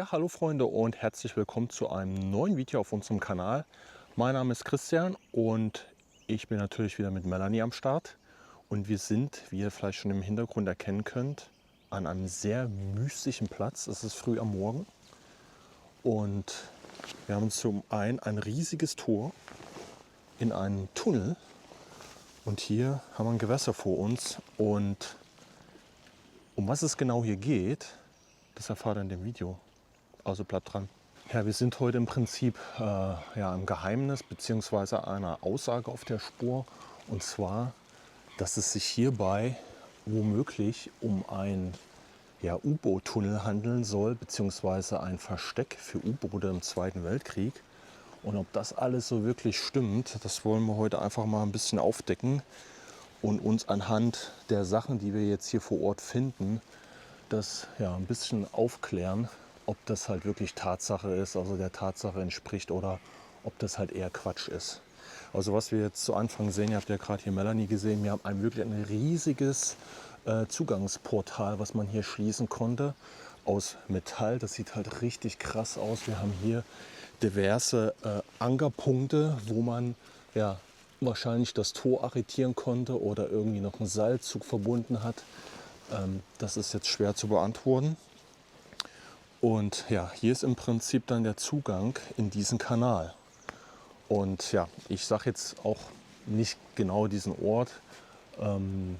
Ja, hallo Freunde und herzlich willkommen zu einem neuen Video auf unserem Kanal. Mein Name ist Christian und ich bin natürlich wieder mit Melanie am Start. Und wir sind, wie ihr vielleicht schon im Hintergrund erkennen könnt, an einem sehr mystischen Platz. Es ist früh am Morgen und wir haben zum einen ein riesiges Tor in einen Tunnel und hier haben wir ein Gewässer vor uns. Und um was es genau hier geht, das erfahrt ihr in dem Video. Also bleibt dran. Ja, wir sind heute im Prinzip im Geheimnis bzw. einer Aussage auf der Spur. Und zwar, dass es sich hierbei womöglich um ein U-Boot-Tunnel handeln soll, beziehungsweise ein Versteck für U-Boote im Zweiten Weltkrieg. Und ob das alles so wirklich stimmt, das wollen wir heute einfach mal ein bisschen aufdecken und uns anhand der Sachen, die wir jetzt hier vor Ort finden, das ein bisschen aufklären, ob das halt wirklich Tatsache ist, also der Tatsache entspricht, oder ob das halt eher Quatsch ist. Also was wir jetzt zu Anfang sehen, ihr habt ja gerade hier Melanie gesehen, wir haben wirklich ein riesiges Zugangsportal, was man hier schließen konnte, aus Metall. Das sieht halt richtig krass aus. Wir haben hier diverse Ankerpunkte, wo man wahrscheinlich das Tor arretieren konnte oder irgendwie noch einen Seilzug verbunden hat. Das ist jetzt schwer zu beantworten. Und ja, hier ist im Prinzip dann der Zugang in diesen Kanal. Und ja, ich sage jetzt auch nicht genau diesen Ort, um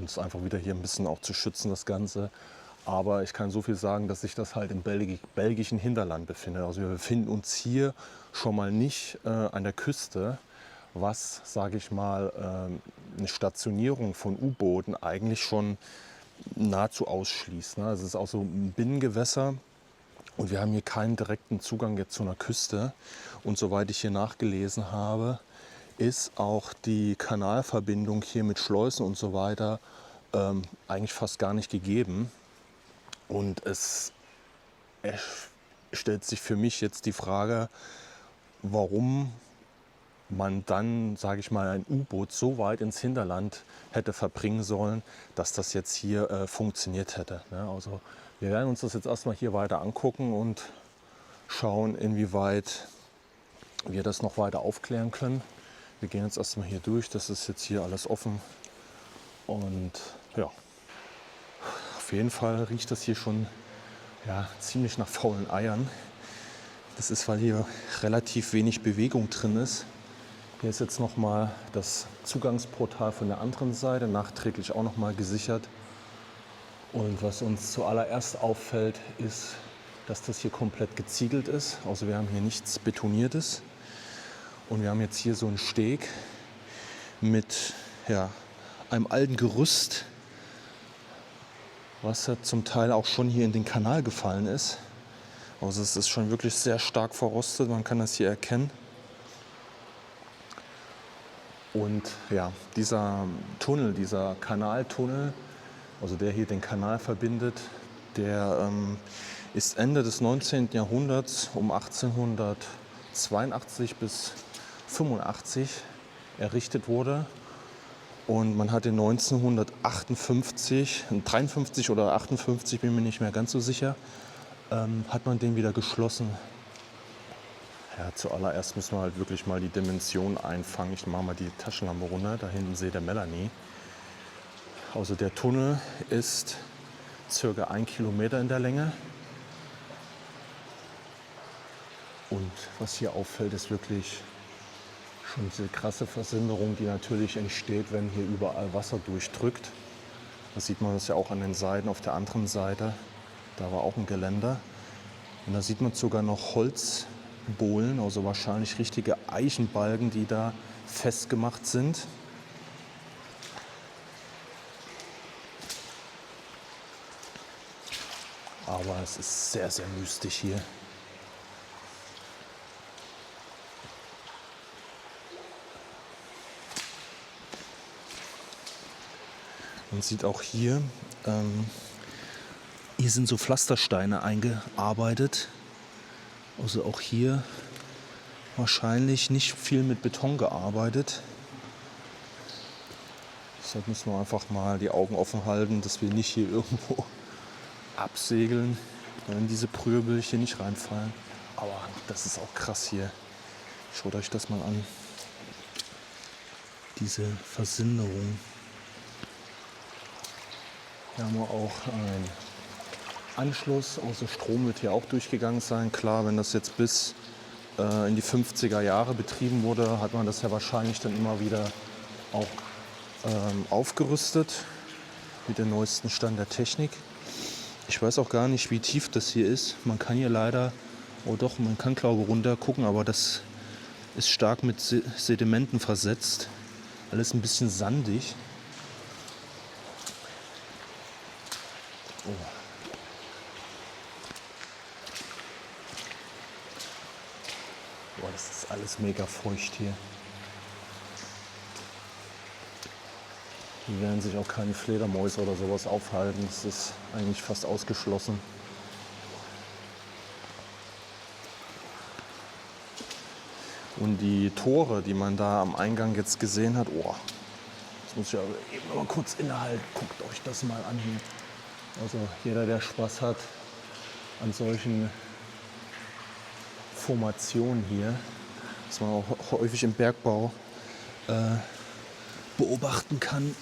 es einfach wieder hier ein bisschen auch zu schützen, das Ganze. Aber ich kann so viel sagen, dass sich das halt im belgischen Hinterland befindet. Also wir befinden uns hier schon mal nicht an der Küste, was, sage ich mal, eine Stationierung von U-Booten eigentlich schon nahezu ausschließt. Es ist auch so ein Binnengewässer und wir haben hier keinen direkten Zugang jetzt zu einer Küste. Und soweit ich hier nachgelesen habe, ist auch die Kanalverbindung hier mit Schleusen und so weiter eigentlich fast gar nicht gegeben. Und es stellt sich für mich jetzt die Frage, warum man dann, sage ich mal, ein U-Boot so weit ins Hinterland hätte verbringen sollen, dass das jetzt hier funktioniert hätte. Also wir werden uns das jetzt erstmal hier weiter angucken und schauen, inwieweit wir das noch weiter aufklären können. Wir gehen jetzt erstmal hier durch, das ist jetzt hier alles offen und ja, auf jeden Fall riecht das hier schon ziemlich nach faulen Eiern. Das ist, weil hier relativ wenig Bewegung drin ist. Hier ist jetzt nochmal das Zugangsportal von der anderen Seite, nachträglich auch nochmal gesichert. Und was uns zuallererst auffällt, ist, dass das hier komplett geziegelt ist. Also wir haben hier nichts Betoniertes. Und wir haben jetzt hier so einen Steg mit einem alten Gerüst, was ja zum Teil auch schon hier in den Kanal gefallen ist. Also es ist schon wirklich sehr stark verrostet, man kann das hier erkennen. Und ja, dieser Tunnel, dieser Kanaltunnel, also der hier den Kanal verbindet, der ist Ende des 19. Jahrhunderts um 1882 bis 85 errichtet wurde. Und man hat in 1958, 53 oder 58, bin mir nicht mehr ganz so sicher, hat man den wieder geschlossen. Ja, zuallererst müssen wir halt wirklich mal die Dimension einfangen. Ich mache mal die Taschenlampe runter. Da hinten seht ihr Melanie. Also der Tunnel ist ca. 1 Kilometer in der Länge. Und was hier auffällt, ist wirklich schon diese krasse Versinderung, die natürlich entsteht, wenn hier überall Wasser durchdrückt. Das sieht man das ja auch an den Seiten. Auf der anderen Seite, da war auch ein Geländer. Und da sieht man sogar noch Holzbohlen, also wahrscheinlich richtige Eichenbalken, die da festgemacht sind. Aber es ist sehr, sehr mystisch hier. Man sieht auch hier, hier sind so Pflastersteine eingearbeitet. Also auch hier wahrscheinlich nicht viel mit Beton gearbeitet. Deshalb müssen wir einfach mal die Augen offen halten, dass wir nicht hier irgendwo absegeln. In diese Brühe will ich hier nicht reinfallen. Aber das ist auch krass hier. Schaut euch das mal an. Diese Versinderung. Hier haben wir auch einen Anschluss. Also Strom wird hier auch durchgegangen sein. Klar, wenn das jetzt bis in die 50er Jahre betrieben wurde, hat man das ja wahrscheinlich dann immer wieder auch aufgerüstet mit dem neuesten Stand der Technik. Ich weiß auch gar nicht, wie tief das hier ist. Man kann hier leider, oh doch, man kann glaube ich runter gucken, aber das ist stark mit Sedimenten versetzt. Alles ein bisschen sandig. Oh. Boah, das ist alles mega feucht hier. Hier werden sich auch keine Fledermäuse oder sowas aufhalten. Das ist eigentlich fast ausgeschlossen. Und die Tore, die man da am Eingang jetzt gesehen hat, oh, das muss ich ja eben mal kurz innehalten. Guckt euch das mal an hier. Also jeder, der Spaß hat an solchen Formationen hier, was man auch häufig im Bergbau beobachten kann,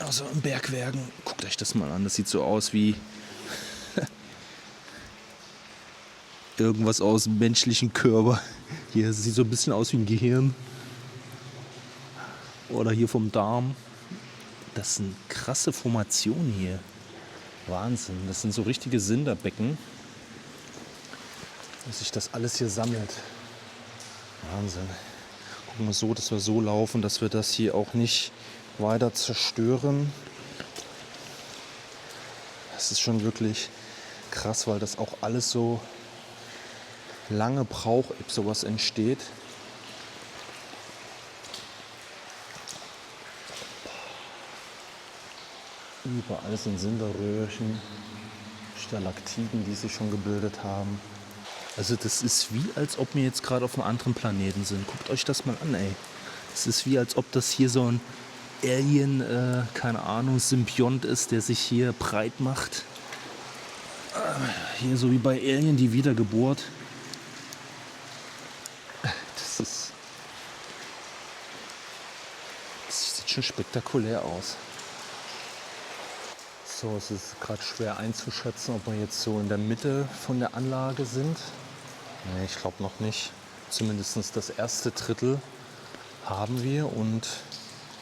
also im Bergwerken, guckt euch das mal an. Das sieht so aus wie irgendwas aus dem menschlichen Körper. Hier sieht so ein bisschen aus wie ein Gehirn. Oder hier vom Darm. Das sind krasse Formationen hier. Wahnsinn. Das sind so richtige Sinderbecken, wo sich das alles hier sammelt. Wahnsinn. Gucken wir so, dass wir so laufen, dass wir das hier auch nicht weiter zerstören. Das ist schon wirklich krass, weil das auch alles so lange braucht, ob sowas entsteht. Überall sind Sinterröhrchen, Stalaktiten, die sich schon gebildet haben. Also das ist wie, als ob wir jetzt gerade auf einem anderen Planeten sind. Guckt euch das mal an, ey. Es ist wie, als ob das hier so ein Alien, keine Ahnung, Symbiont ist, der sich hier breit macht. Hier so wie bei Alien die Wiedergeburt. Das sieht schon spektakulär aus. So, es ist gerade schwer einzuschätzen, ob wir jetzt so in der Mitte von der Anlage sind. Nee, ich glaube noch nicht. Zumindest das erste Drittel haben wir. Und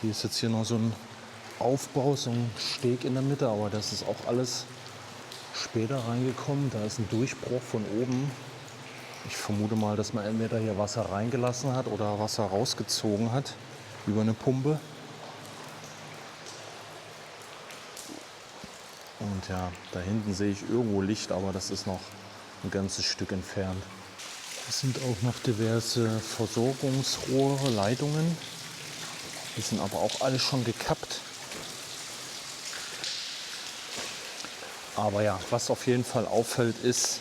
hier ist jetzt hier noch so ein Aufbau, so ein Steg in der Mitte. Aber das ist auch alles später reingekommen. Da ist ein Durchbruch von oben. Ich vermute mal, dass man entweder hier Wasser reingelassen hat oder Wasser rausgezogen hat über eine Pumpe. Und ja, da hinten sehe ich irgendwo Licht, aber das ist noch ein ganzes Stück entfernt. Es sind auch noch diverse Versorgungsrohre, Leitungen. Die sind aber auch alle schon gekappt. Aber ja, was auf jeden Fall auffällt, ist,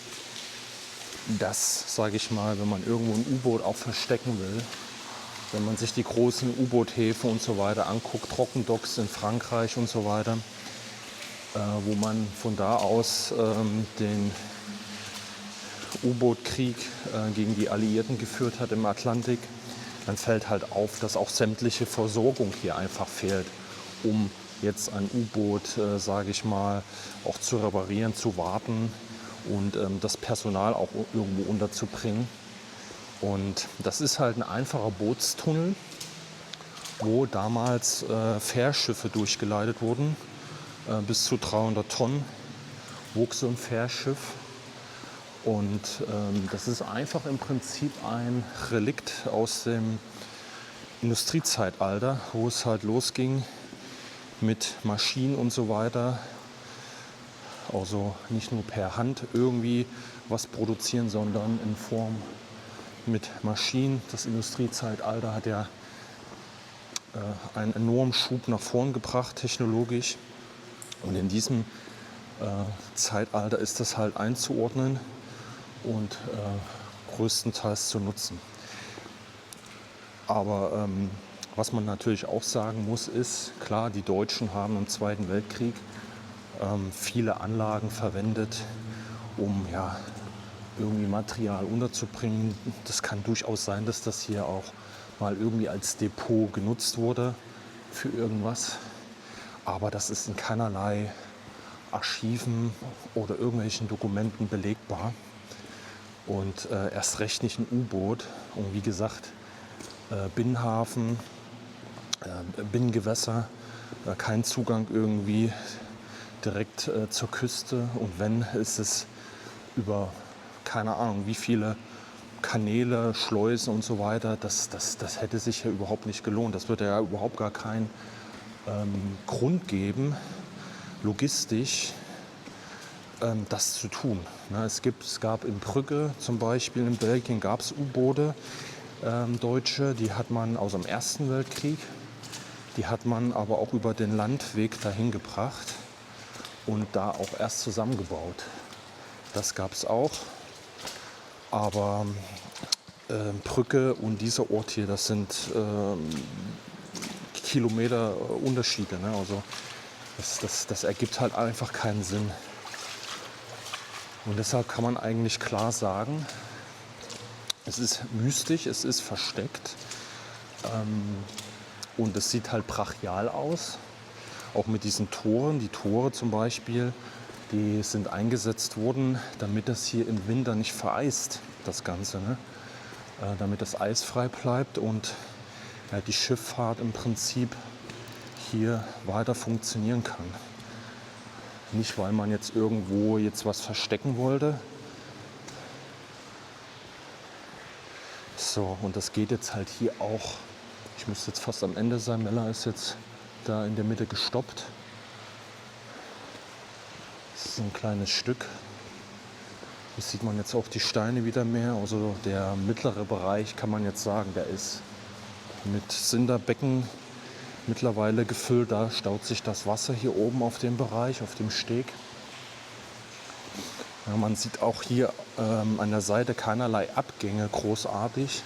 dass, sage ich mal, wenn man irgendwo ein U-Boot auch verstecken will, wenn man sich die großen U-Boot-Häfen und so weiter anguckt, Trockendocks in Frankreich und so weiter, wo man von da aus den U-Boot-Krieg gegen die Alliierten geführt hat im Atlantik, dann fällt halt auf, dass auch sämtliche Versorgung hier einfach fehlt, um jetzt ein U-Boot, sage ich mal, auch zu reparieren, zu warten und das Personal auch irgendwo unterzubringen. Und das ist halt ein einfacher Bootstunnel, wo damals Fährschiffe durchgeleitet wurden. Bis zu 300 Tonnen wog so ein Fährschiff. Und das ist einfach im Prinzip ein Relikt aus dem Industriezeitalter, wo es halt losging mit Maschinen und so weiter. Also nicht nur per Hand irgendwie was produzieren, sondern in Form mit Maschinen. Das Industriezeitalter hat ja einen enormen Schub nach vorn gebracht, technologisch. Und in diesem Zeitalter ist das halt einzuordnen und größtenteils zu nutzen. Aber was man natürlich auch sagen muss, ist, klar, die Deutschen haben im Zweiten Weltkrieg viele Anlagen verwendet, um ja, irgendwie Material unterzubringen. Das kann durchaus sein, dass das hier auch mal irgendwie als Depot genutzt wurde für irgendwas. Aber das ist in keinerlei Archiven oder irgendwelchen Dokumenten belegbar. Und erst recht nicht ein U-Boot. Und wie gesagt, Binnenhafen, Binnengewässer, kein Zugang irgendwie direkt zur Küste. Und wenn, ist es über keine Ahnung wie viele Kanäle, Schleusen und so weiter. Das hätte sich ja überhaupt nicht gelohnt. Das würde ja überhaupt gar keinen Grund geben, logistisch das zu tun. Es gab in Brügge zum Beispiel, in Belgien gab es U-Boote, deutsche, die hat man aus dem Ersten Weltkrieg, die hat man aber auch über den Landweg dahin gebracht und da auch erst zusammengebaut. Das gab es auch, aber Brügge und dieser Ort hier, das sind Kilometer Unterschiede. Ne? Also das ergibt halt einfach keinen Sinn. Und deshalb kann man eigentlich klar sagen, es ist mystisch, es ist versteckt und es sieht halt brachial aus. Auch mit diesen Toren. Die Tore zum Beispiel, die sind eingesetzt worden, damit das hier im Winter nicht vereist, das Ganze. Ne? Damit das eisfrei bleibt und die Schifffahrt im Prinzip hier weiter funktionieren kann. Nicht, weil man jetzt irgendwo was verstecken wollte. So, und das geht jetzt halt hier auch. Ich müsste jetzt fast am Ende sein. Mella ist jetzt da in der Mitte gestoppt. Das ist ein kleines Stück. Hier sieht man jetzt auch die Steine wieder mehr. Also der mittlere Bereich kann man jetzt sagen, der ist mit Sinterbecken mittlerweile gefüllt. Da staut sich das Wasser hier oben auf dem Bereich, auf dem Steg. Ja, man sieht auch hier an der Seite keinerlei Abgänge großartig.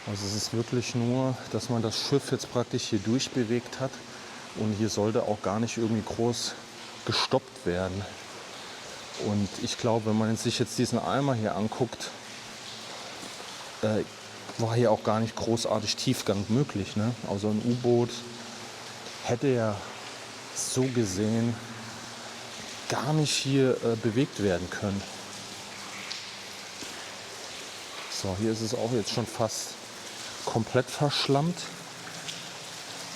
Also es ist wirklich nur, dass man das Schiff jetzt praktisch hier durchbewegt hat und hier sollte auch gar nicht irgendwie groß gestoppt werden. Und ich glaube, wenn man sich jetzt diesen Eimer hier anguckt, war hier auch gar nicht großartig Tiefgang möglich. Ne? Also ein U-Boot hätte ja so gesehen gar nicht hier bewegt werden können. So, hier ist es auch jetzt schon fast komplett verschlammt.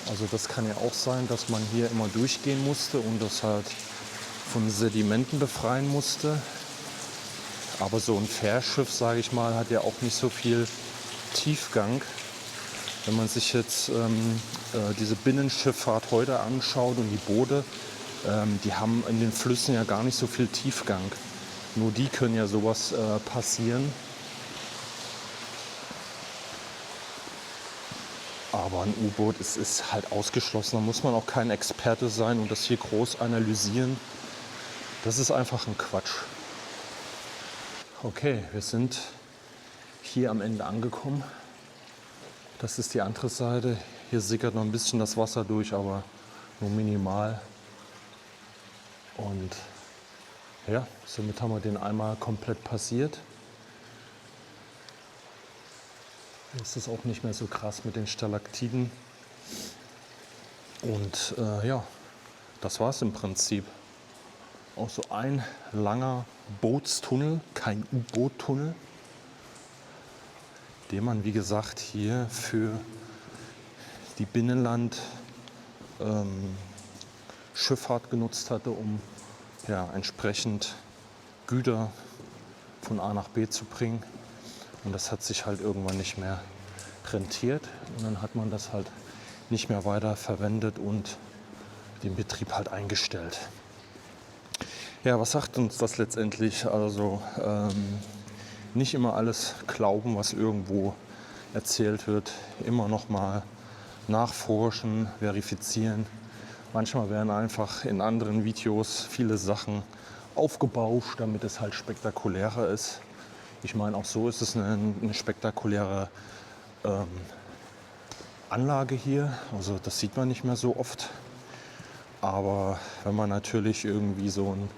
Also das kann ja auch sein, dass man hier immer durchgehen musste und das halt von Sedimenten befreien musste. Aber so ein Fährschiff, sage ich mal, hat ja auch nicht so viel Tiefgang. Wenn man sich jetzt diese Binnenschifffahrt heute anschaut und die Boote, die haben in den Flüssen ja gar nicht so viel Tiefgang. Nur die können ja sowas passieren. Aber ein U-Boot ist halt ausgeschlossen. Da muss man auch kein Experte sein und das hier groß analysieren. Das ist einfach ein Quatsch. Okay, wir sind hier am Ende angekommen. Das ist die andere Seite. Hier sickert noch ein bisschen das Wasser durch, aber nur minimal. Und ja, somit haben wir den einmal komplett passiert. Jetzt ist es auch nicht mehr so krass mit den Stalaktiten. Und ja, das war es im Prinzip. Auch so ein langer Bootstunnel, kein U-Boot-Tunnel, den man wie gesagt hier für die Binnenland-Schifffahrt genutzt hatte, um ja, entsprechend Güter von A nach B zu bringen. Und das hat sich halt irgendwann nicht mehr rentiert. Und dann hat man das halt nicht mehr weiter verwendet und den Betrieb halt eingestellt. Ja, was sagt uns das letztendlich? Also nicht immer alles glauben, was irgendwo erzählt wird. Immer noch mal nachforschen, verifizieren. Manchmal werden einfach in anderen Videos viele Sachen aufgebauscht, damit es halt spektakulärer ist. Ich meine, auch so ist es eine spektakuläre Anlage hier. Also das sieht man nicht mehr so oft. Aber wenn man natürlich irgendwie so einen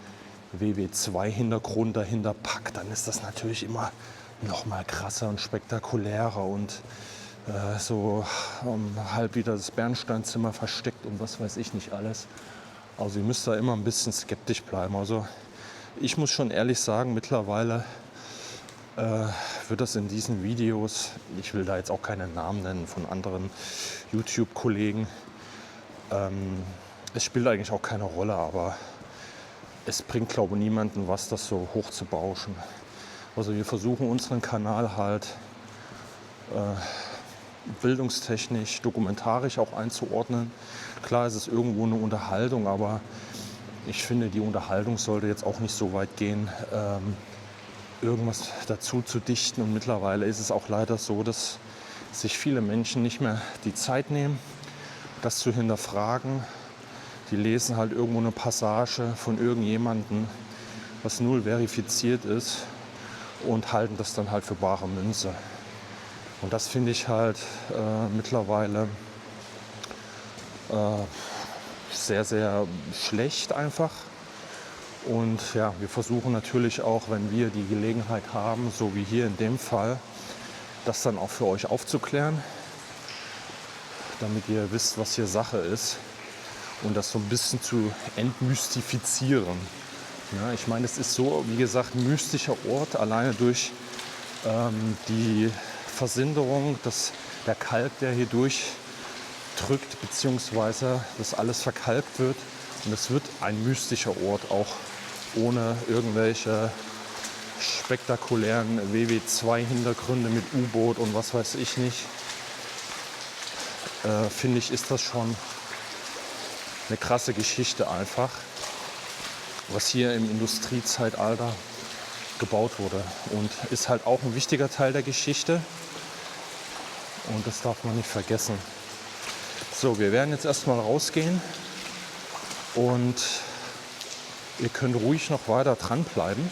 WW2-Hintergrund dahinter packt, dann ist das natürlich immer noch mal krasser und spektakulärer und so halb wieder das Bernsteinzimmer versteckt und was weiß ich nicht alles. Also ihr müsst da immer ein bisschen skeptisch bleiben. Also ich muss schon ehrlich sagen, mittlerweile wird das in diesen Videos, ich will da jetzt auch keine Namen nennen von anderen YouTube-Kollegen, es spielt eigentlich auch keine Rolle, aber es bringt, glaube ich, niemanden was, das so hoch zu bauschen. Also wir versuchen unseren Kanal halt bildungstechnisch, dokumentarisch auch einzuordnen. Klar ist es irgendwo eine Unterhaltung, aber ich finde, die Unterhaltung sollte jetzt auch nicht so weit gehen, irgendwas dazu zu dichten. Und mittlerweile ist es auch leider so, dass sich viele Menschen nicht mehr die Zeit nehmen, das zu hinterfragen. Die lesen halt irgendwo eine Passage von irgendjemandem, was null verifiziert ist, und halten das dann halt für bare Münze. Und das finde ich halt mittlerweile sehr, sehr schlecht einfach. Und ja, wir versuchen natürlich auch, wenn wir die Gelegenheit haben, so wie hier in dem Fall, das dann auch für euch aufzuklären, damit ihr wisst, was hier Sache ist und das so ein bisschen zu entmystifizieren. Ja, ich meine, es ist so, wie gesagt, ein mystischer Ort, alleine durch die Versinderung, der Kalk, der hier durchdrückt, beziehungsweise dass alles verkalkt wird. Und es wird ein mystischer Ort, auch ohne irgendwelche spektakulären WW2-Hintergründe mit U-Boot und was weiß ich nicht. Finde ich, ist das schon eine krasse Geschichte einfach, was hier im Industriezeitalter gebaut wurde. Und ist halt auch ein wichtiger Teil der Geschichte. Und das darf man nicht vergessen. So, wir werden jetzt erstmal rausgehen und ihr könnt ruhig noch weiter dranbleiben,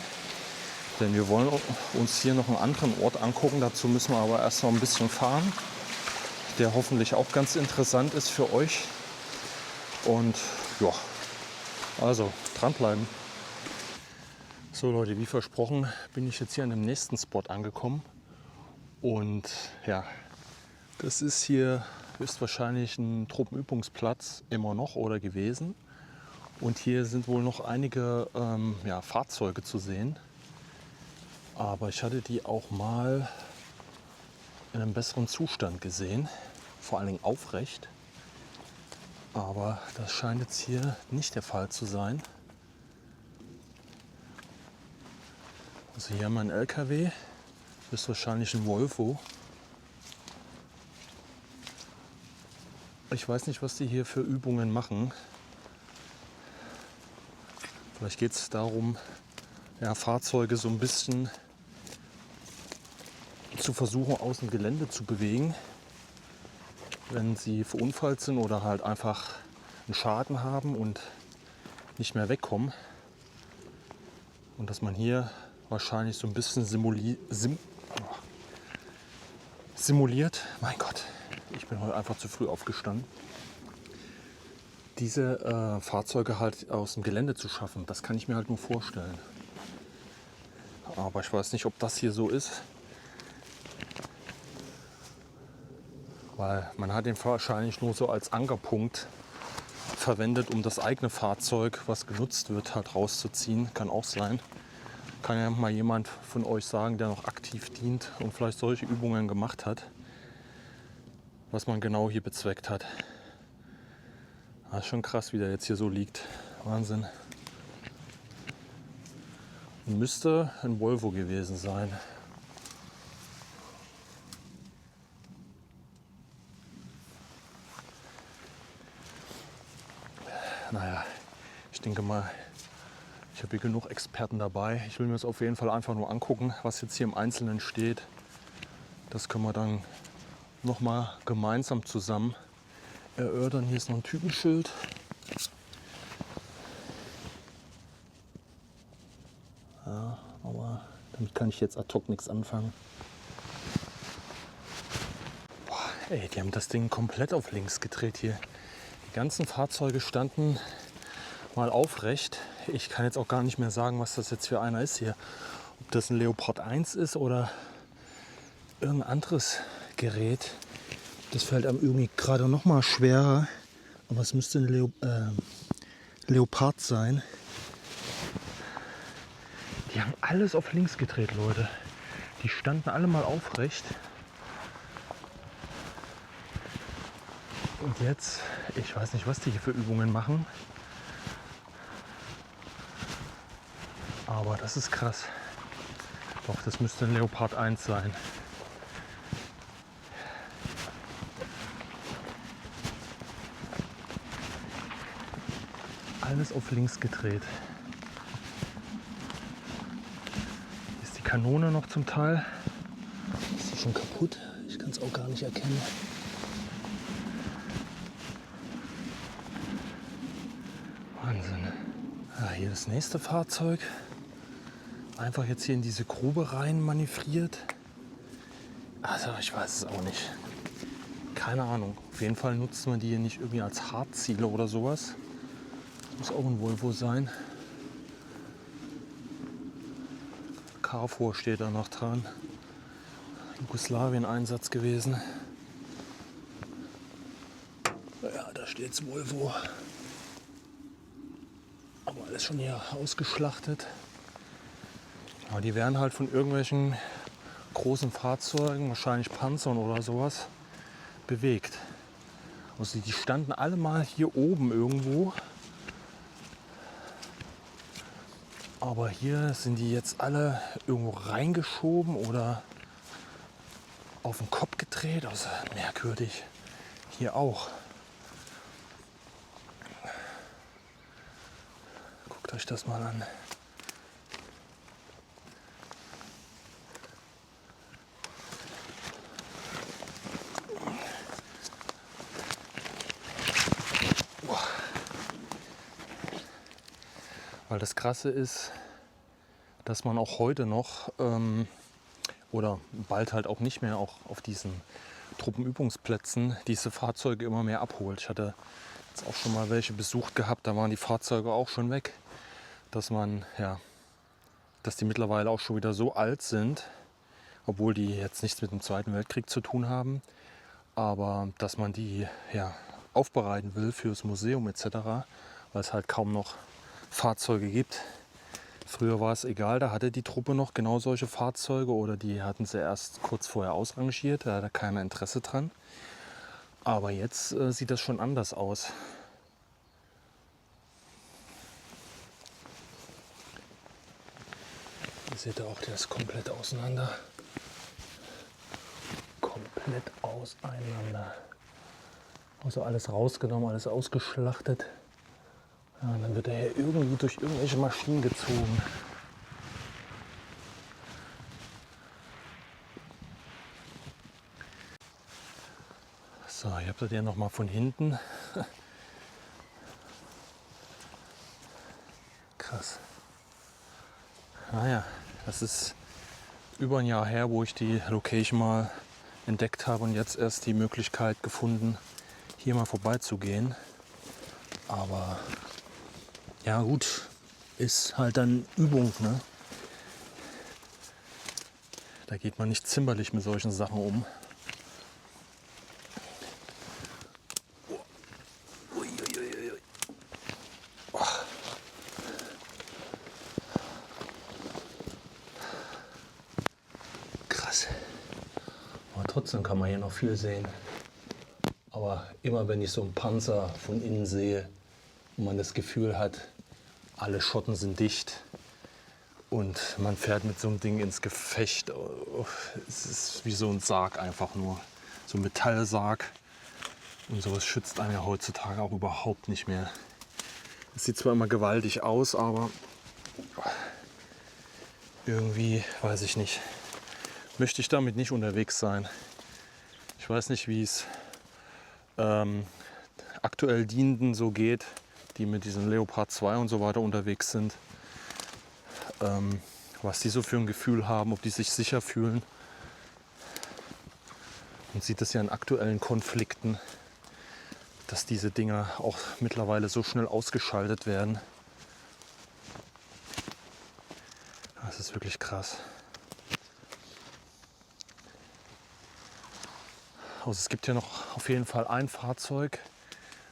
denn wir wollen uns hier noch einen anderen Ort angucken. Dazu müssen wir aber erst noch ein bisschen fahren, der hoffentlich auch ganz interessant ist für euch. Und ja, also dranbleiben. So Leute, wie versprochen bin ich jetzt hier an dem nächsten Spot angekommen. Und ja, das ist hier höchstwahrscheinlich ein Truppenübungsplatz immer noch oder gewesen. Und hier sind wohl noch einige Fahrzeuge zu sehen. Aber ich hatte die auch mal in einem besseren Zustand gesehen, vor allen Dingen aufrecht. Aber das scheint jetzt hier nicht der Fall zu sein. Also hier haben wir einen LKW, das ist wahrscheinlich ein Volvo. Ich weiß nicht, was die hier für Übungen machen. Vielleicht geht es darum, ja, Fahrzeuge so ein bisschen zu versuchen, aus dem Gelände zu bewegen, wenn sie verunfallt sind oder halt einfach einen Schaden haben und nicht mehr wegkommen. Und dass man hier wahrscheinlich so ein bisschen simuliert. Mein Gott, ich bin heute einfach zu früh aufgestanden. Diese Fahrzeuge halt aus dem Gelände zu schaffen, das kann ich mir halt nur vorstellen. Aber ich weiß nicht, ob das hier so ist. Weil man hat den wahrscheinlich nur so als Ankerpunkt verwendet, um das eigene Fahrzeug, was genutzt wird, halt rauszuziehen. Kann auch sein. Kann ja mal jemand von euch sagen, der noch aktiv dient und vielleicht solche Übungen gemacht hat, was man genau hier bezweckt hat. Das ist schon krass, wie der jetzt hier so liegt. Wahnsinn. Müsste ein Volvo gewesen sein. Naja, ich denke mal, ich habe hier genug Experten dabei. Ich will mir das auf jeden Fall einfach nur angucken, was jetzt hier im Einzelnen steht. Das können wir dann nochmal gemeinsam zusammen erörtern. Hier ist noch ein Typenschild. Ja, aber damit kann ich jetzt ad hoc nichts anfangen. Boah, ey, die haben das Ding komplett auf links gedreht hier. Die ganzen Fahrzeuge standen mal aufrecht. Ich kann jetzt auch gar nicht mehr sagen, was das jetzt für einer ist hier. Ob das ein Leopard 1 ist oder irgendein anderes Gerät. Das fällt einem irgendwie gerade noch mal schwerer. Aber es müsste ein Leopard sein. Die haben alles auf links gedreht, Leute. Die standen alle mal aufrecht. Und jetzt, ich weiß nicht, was die hier für Übungen machen. Aber das ist krass. Doch, das müsste ein Leopard 1 sein. Alles auf links gedreht. Hier ist die Kanone noch zum Teil. Ist die schon kaputt? Ich kann es auch gar nicht erkennen. Wahnsinn. Ja, hier das nächste Fahrzeug. Einfach jetzt hier in diese Grube rein manövriert. Also ich weiß es auch nicht. Keine Ahnung. Auf jeden Fall nutzt man die hier nicht irgendwie als Hartziele oder sowas. Muss auch ein Volvo sein. Carrefour steht da noch dran. Jugoslawien-Einsatz gewesen. Ja, da steht's Volvo. Aber alles schon hier ausgeschlachtet. Aber die werden halt von irgendwelchen großen Fahrzeugen, wahrscheinlich Panzern oder sowas, bewegt. Also die standen alle mal hier oben irgendwo. Aber hier sind die jetzt alle irgendwo reingeschoben oder auf den Kopf gedreht. Also merkwürdig. Hier auch. Guckt euch das mal an. Weil das Krasse ist, dass man auch heute noch oder bald halt auch nicht mehr auch auf diesen Truppenübungsplätzen diese Fahrzeuge immer mehr abholt. Ich hatte jetzt auch schon mal welche besucht gehabt, da waren die Fahrzeuge auch schon weg, dass die mittlerweile auch schon wieder so alt sind, obwohl die jetzt nichts mit dem Zweiten Weltkrieg zu tun haben, aber dass man die aufbereiten will fürs Museum etc., weil es halt kaum noch Fahrzeuge gibt. Früher war es egal, da hatte die Truppe noch genau solche Fahrzeuge oder die hatten sie erst kurz vorher ausrangiert, da hatte keiner Interesse dran. Aber jetzt sieht das schon anders aus. Ihr seht auch, der ist komplett auseinander. Komplett auseinander. Also alles rausgenommen, alles ausgeschlachtet. Ja, und dann wird er hier irgendwie durch irgendwelche Maschinen gezogen. So, ihr habt das ja noch mal von hinten. Krass. Naja, das ist über ein Jahr her, wo ich die Location mal entdeckt habe und jetzt erst die Möglichkeit gefunden, hier mal vorbeizugehen. Aber ja gut, ist halt dann Übung, ne? Da geht man nicht zimperlich mit solchen Sachen um. Krass. Aber trotzdem kann man hier noch viel sehen. Aber immer wenn ich so einen Panzer von innen sehe und man das Gefühl hat, alle Schotten sind dicht und man fährt mit so einem Ding ins Gefecht. Es ist wie so ein Sarg einfach nur. So ein Metallsarg. Und sowas schützt einen ja heutzutage auch überhaupt nicht mehr. Es sieht zwar immer gewaltig aus, aber irgendwie, weiß ich nicht, möchte ich damit nicht unterwegs sein. Ich weiß nicht, wie es aktuell Dienenden so geht, die mit diesen Leopard 2 und so weiter unterwegs sind. Was die so für ein Gefühl haben, ob die sich sicher fühlen. Man sieht das ja in aktuellen Konflikten, dass diese Dinger auch mittlerweile so schnell ausgeschaltet werden. Das ist wirklich krass. Also es gibt hier noch auf jeden Fall ein Fahrzeug,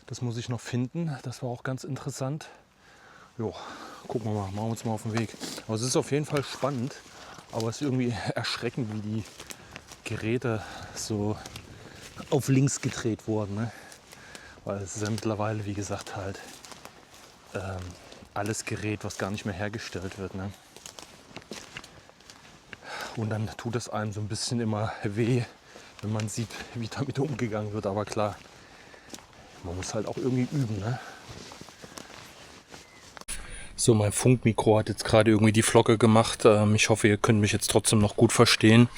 das muss ich noch finden. Das war auch ganz interessant. Jo, gucken wir mal, machen wir uns mal auf den Weg. Aber es ist auf jeden Fall spannend, aber es ist irgendwie erschreckend, wie die Geräte so auf links gedreht wurden. Ne? Weil es ist ja mittlerweile, wie gesagt, halt alles Gerät, was gar nicht mehr hergestellt wird. Ne? Und dann tut es einem so ein bisschen immer weh, wenn man sieht, wie damit umgegangen wird. Aber klar, man muss halt auch irgendwie üben. Ne? So, mein Funkmikro hat jetzt gerade irgendwie die Flocke gemacht. Ich hoffe, ihr könnt mich jetzt trotzdem noch gut verstehen.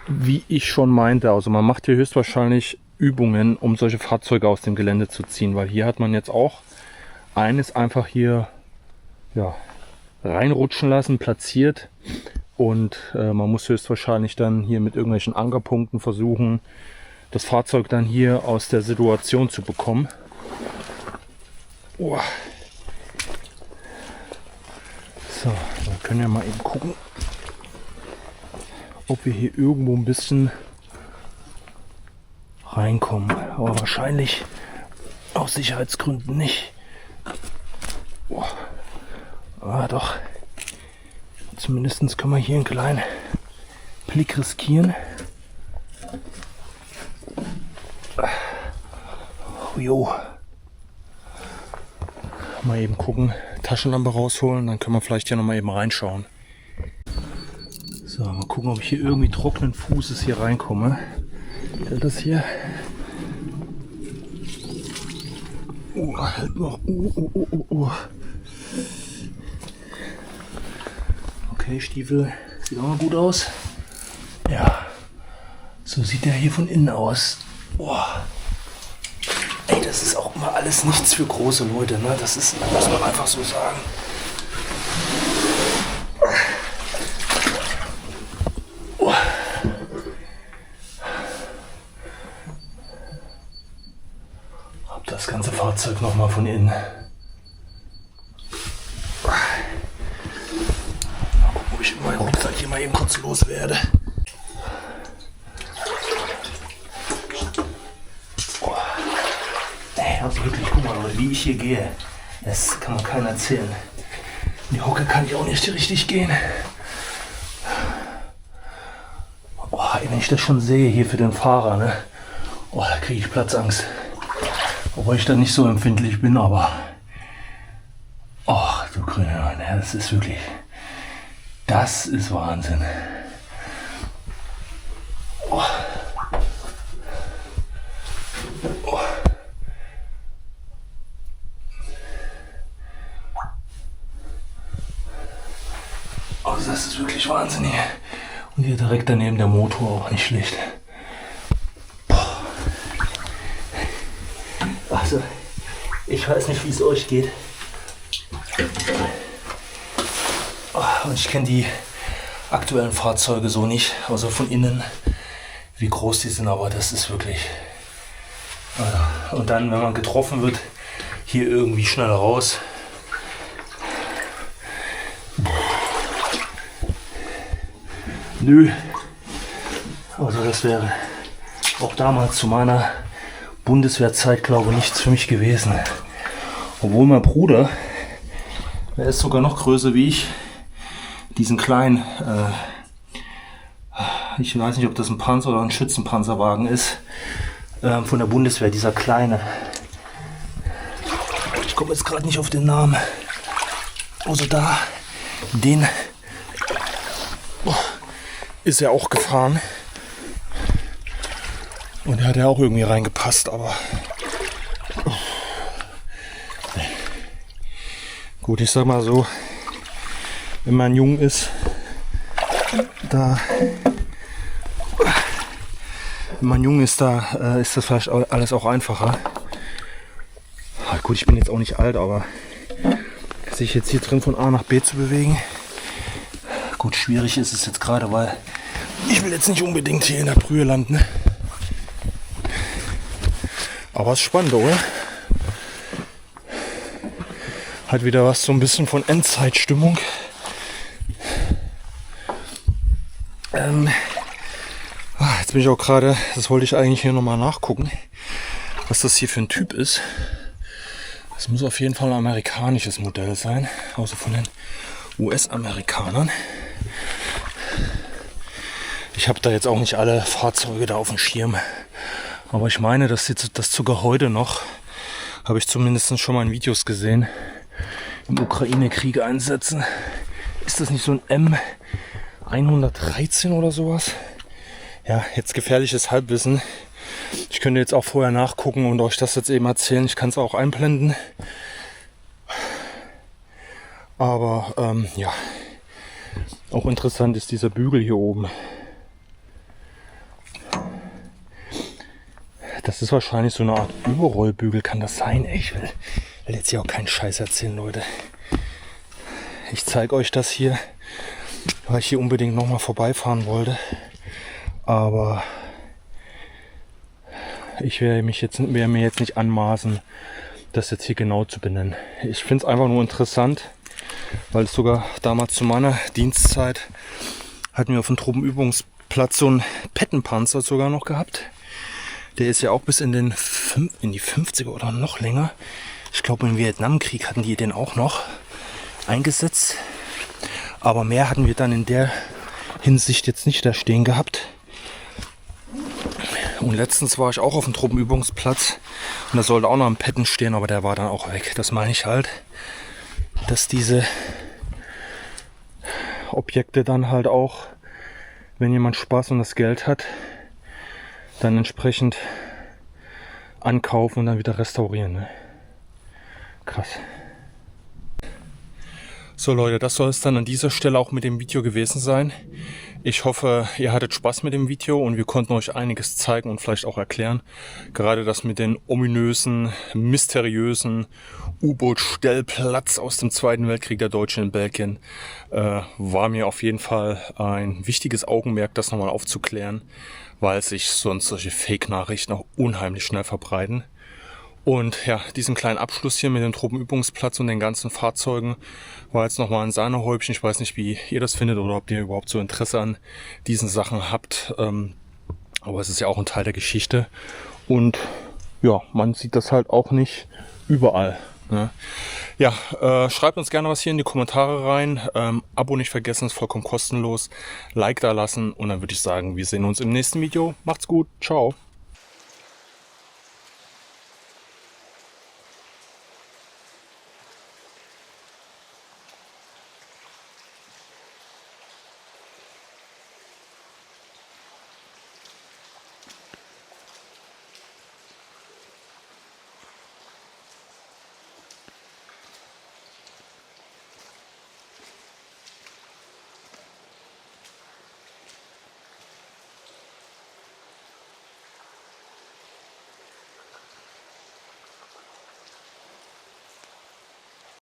Wie ich schon meinte, also man macht hier höchstwahrscheinlich Übungen, um solche Fahrzeuge aus dem Gelände zu ziehen. Weil hier hat man jetzt auch eines einfach hier reinrutschen lassen, platziert. Und man muss höchstwahrscheinlich dann hier mit irgendwelchen Ankerpunkten versuchen, das Fahrzeug dann hier aus der Situation zu bekommen. Oh. So, dann können wir mal eben gucken, ob wir hier irgendwo ein bisschen reinkommen. Aber wahrscheinlich aus Sicherheitsgründen nicht. Oh. Ah, doch. Zumindest können wir hier einen kleinen Blick riskieren. Jo. Mal eben gucken, Taschenlampe rausholen, dann können wir vielleicht hier noch mal eben reinschauen. So, mal gucken, ob ich hier irgendwie trockenen Fußes hier reinkomme. Hält das hier? Hält noch. Okay, Stiefel sieht auch mal gut aus. Ja, so sieht der hier von innen aus. Boah. Ey, das ist auch immer alles nichts für große Leute, ne? Das muss man einfach so sagen. Hab das ganze Fahrzeug nochmal von innen. Mal gucken, ob ich meinen Rucksack hier mal eben kurz loswerde. Wirklich, guck mal, wie ich hier gehe. Das kann man keinem erzählen. In die Hocke kann ich auch nicht richtig gehen. Boah, wenn ich das schon sehe hier für den Fahrer, ne? Oh, da kriege ich Platzangst. Obwohl ich da nicht so empfindlich bin, aber... Ach, du grüne Neune, das ist wirklich... Das ist Wahnsinn. Oh. Oh. Also das ist wirklich Wahnsinn hier. Und hier direkt daneben der Motor, auch nicht schlecht. Boah. Also, ich weiß nicht, wie es euch geht. Und ich kenne die aktuellen Fahrzeuge so nicht, also von innen, wie groß die sind, aber das ist wirklich... Und dann, wenn man getroffen wird, hier irgendwie schnell raus. Nö, also das wäre auch damals zu meiner Bundeswehrzeit, glaube ich, nichts für mich gewesen. Obwohl mein Bruder, der ist sogar noch größer wie ich, diesen kleinen, ich weiß nicht, ob das ein Panzer oder ein Schützenpanzerwagen ist, von der Bundeswehr, dieser kleine. Ich komme jetzt gerade nicht auf den Namen. Also da, den... ist er auch gefahren. Und er hat ja auch irgendwie reingepasst, aber... Gut, ich sag mal so, wenn man jung ist, da... Wenn man jung ist, da ist das vielleicht alles auch einfacher. Gut, ich bin jetzt auch nicht alt, aber sich jetzt hier drin von A nach B zu bewegen... Gut, schwierig ist es jetzt gerade, weil ich will jetzt nicht unbedingt hier in der Brühe landen. Aber ist spannend, oder? Hat wieder was so ein bisschen von Endzeitstimmung. Jetzt bin ich auch gerade, das wollte ich eigentlich hier nochmal nachgucken, was das hier für ein Typ ist. Das muss auf jeden Fall ein amerikanisches Modell sein, außer von den US-Amerikanern. Ich habe da jetzt auch nicht alle Fahrzeuge da auf dem Schirm, aber ich meine, dass das sogar heute noch, habe ich zumindest schon mal in Videos gesehen, im Ukraine-Krieg einsetzen. Ist das nicht so ein M113 oder sowas? Ja, jetzt gefährliches Halbwissen. Ich könnte jetzt auch vorher nachgucken und euch das jetzt eben erzählen. Ich kann es auch einblenden. Aber ja, auch interessant ist dieser Bügel hier oben. Das ist wahrscheinlich so eine Art Überrollbügel, kann das sein? Ich will jetzt hier auch keinen Scheiß erzählen, Leute. Ich zeige euch das hier, weil ich hier unbedingt nochmal vorbeifahren wollte. Aber ich werde mir jetzt nicht anmaßen, das jetzt hier genau zu benennen. Ich finde es einfach nur interessant, weil es sogar damals zu meiner Dienstzeit hatten wir auf dem Truppenübungsplatz so einen Pettenpanzer sogar noch gehabt. Der ist ja auch bis in die 50er oder noch länger. Ich glaube, im Vietnamkrieg hatten die den auch noch eingesetzt. Aber mehr hatten wir dann in der Hinsicht jetzt nicht da stehen gehabt. Und letztens war ich auch auf dem Truppenübungsplatz und da sollte auch noch ein Petten stehen, aber der war dann auch weg. Das meine ich halt, dass diese Objekte dann halt auch, wenn jemand Spaß und das Geld hat, dann entsprechend ankaufen und dann wieder restaurieren. Ne? Krass. So Leute, das soll es dann an dieser Stelle auch mit dem Video gewesen sein. Ich hoffe, ihr hattet Spaß mit dem Video und wir konnten euch einiges zeigen und vielleicht auch erklären. Gerade das mit den ominösen, mysteriösen U-Boot-Stellplatz aus dem Zweiten Weltkrieg der Deutschen in Belgien war mir auf jeden Fall ein wichtiges Augenmerk, das nochmal aufzuklären, weil sich sonst solche Fake-Nachrichten auch unheimlich schnell verbreiten. Und ja, diesen kleinen Abschluss hier mit dem Truppenübungsplatz und den ganzen Fahrzeugen war jetzt nochmal ein Sahnehäubchen. Ich weiß nicht, wie ihr das findet oder ob ihr überhaupt so Interesse an diesen Sachen habt. Aber es ist ja auch ein Teil der Geschichte. Und ja, man sieht das halt auch nicht überall. Ne? Ja, schreibt uns gerne was hier in die Kommentare rein. Abo nicht vergessen, ist vollkommen kostenlos. Like da lassen und dann würde ich sagen, wir sehen uns im nächsten Video. Macht's gut, ciao.